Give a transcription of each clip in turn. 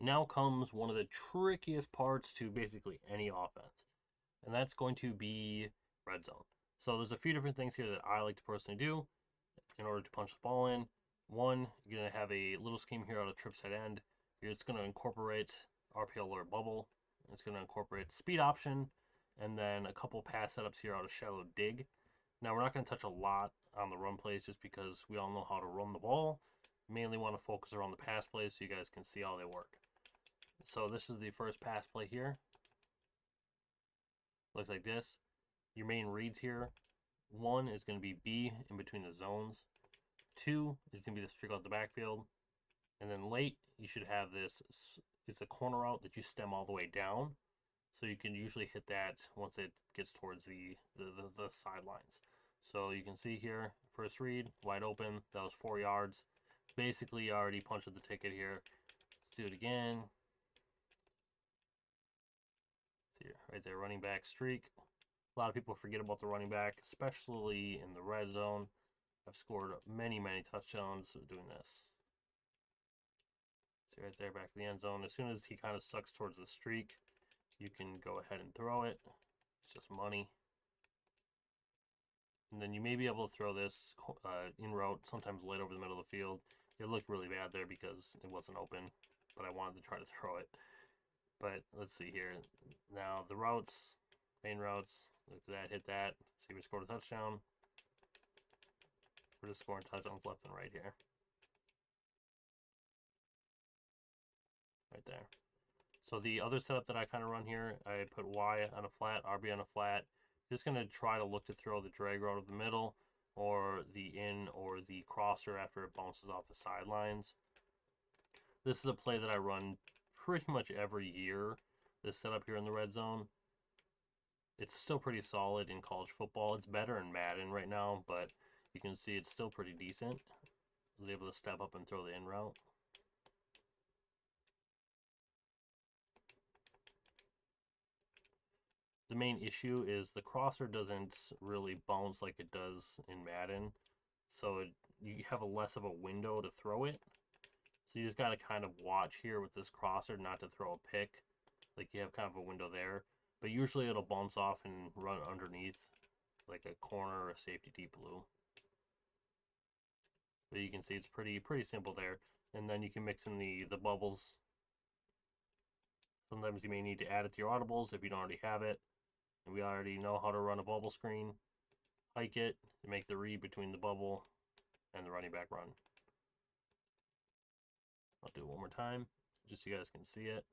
Now comes one of the trickiest parts to basically any offense, and that's going to be red zone. So there's a few different things here that I like to personally do in order to punch the ball in. One, you're going to have a little scheme here out of trip set end. You're just going to incorporate RPO alert bubble. It's going to incorporate speed option, and then a couple pass setups here out of shallow dig. Now we're not going to touch a lot on the run plays just because we all know how to run the ball. Mainly want to focus around the pass plays so you guys can see how they work. So this is the first pass play here. Looks like this. Your main reads here. One is going to be B in between the zones. Two is going to be the streak out the backfield. And then late, you should have this. It's a corner route that you stem all the way down. So you can usually hit that once it gets towards the sidelines. So you can see here, first read, wide open. That was 4 yards. Basically, you already punched the ticket here. Let's do it again. See right there, running back streak. A lot of people forget about the running back, especially in the red zone. I've scored many touchdowns doing this. See right there, back to the end zone. As soon as he kind of sucks towards the streak, you can go ahead and throw it. It's just money. And then you may be able to throw this in route, sometimes late over the middle of the field. It looked really bad there because it wasn't open, but I wanted to try to throw it. But let's see here. Now the routes, main routes, look at that, hit that. See, we scored a touchdown. We're just scoring touchdowns left and right here. Right there. So the other setup that I kind of run here, I put Y on a flat, RB on a flat. Just going to try to look to throw the drag route of the middle or the in or the crosser after it bounces off the sidelines. This is a play that I run pretty much every year, this setup here in the red zone. It's still pretty solid in college football. It's better in Madden right now, but you can see it's still pretty decent. I was able to step up and throw the in route. The main issue is the crosser doesn't really bounce like it does in Madden, so you have a less of a window to throw it. So you just got to kind of watch here with this crosser not to throw a pick. Like you have kind of a window there, but usually it'll bounce off and run underneath like a corner or a safety deep blue. But you can see it's pretty simple there. And then you can mix in the bubbles. Sometimes you may need to add it to your audibles if you don't already have it. And we already know how to run a bubble screen. Hike it to make the read between the bubble and the running back run. I'll do it one more time just so you guys can see it.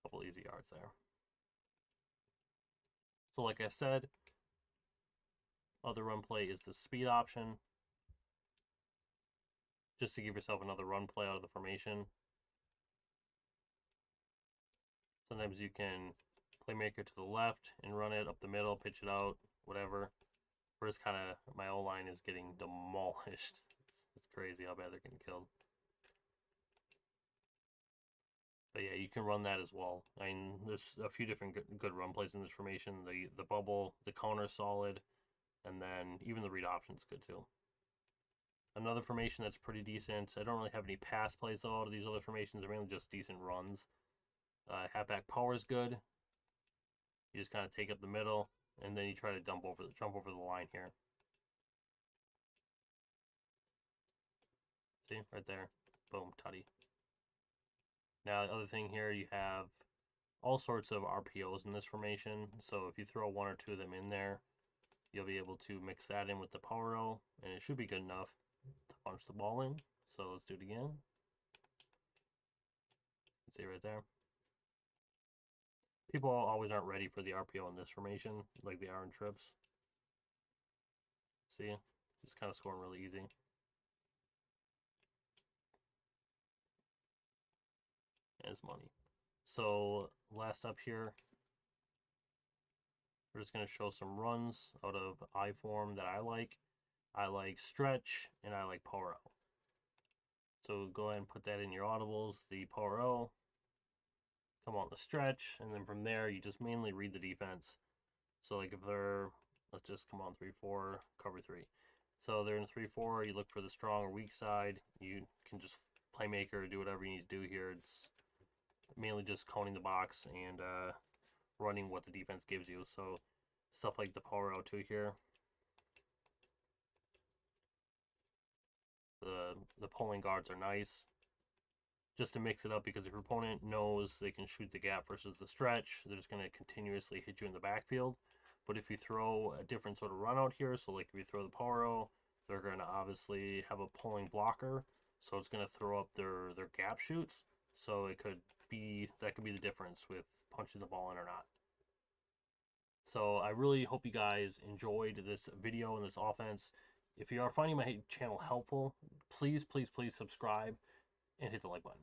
Couple easy yards there. So like I said, other run play is the speed option. Just to give yourself another run play out of the formation. Sometimes you can playmaker to the left and run it up the middle, pitch it out, whatever. We're just kind of, my O-line is getting demolished. It's crazy how bad they're getting killed. But yeah, you can run that as well. I mean, there's a few different good run plays in this formation. The bubble, the counter solid, and then even the read option's good too. Another formation that's pretty decent. I don't really have any pass plays though out of these other formations. They're mainly just decent runs. Halfback power is good. You just kind of take up the middle, and then you try to jump over the line here. See, right there. Boom, tutty. Now, the other thing here, you have all sorts of RPOs in this formation. So if you throw one or two of them in there, you'll be able to mix that in with the power row, and it should be good enough to punch the ball in. So let's do it again. See right there. People always aren't ready for the RPO in this formation, like they are in trips. See, just kind of scoring really easy. And it's money. So last up here, we're just going to show some runs out of I form that I like. I like stretch and I like power out. So go ahead and put that in your audibles, the power O, come on the stretch, and then from there you just mainly read the defense. So like if they're, let's just come on 3-4, cover 3. So they're in 3-4. You look for the strong or weak side. You can just playmaker, do whatever you need to do here. It's mainly just coning the box and running what the defense gives you. So stuff like the power out 2 here. The pulling guards are nice. Just to mix it up, because if your opponent knows they can shoot the gap versus the stretch, they're just going to continuously hit you in the backfield. But if you throw a different sort of run out here, so like if you throw the power O, they're going to obviously have a pulling blocker, so it's going to throw up their gap shoots. So it could be, that could be the difference with punching the ball in or not. So I really hope you guys enjoyed this video and this offense. If you are finding my channel helpful, please, please, please subscribe and hit the like button.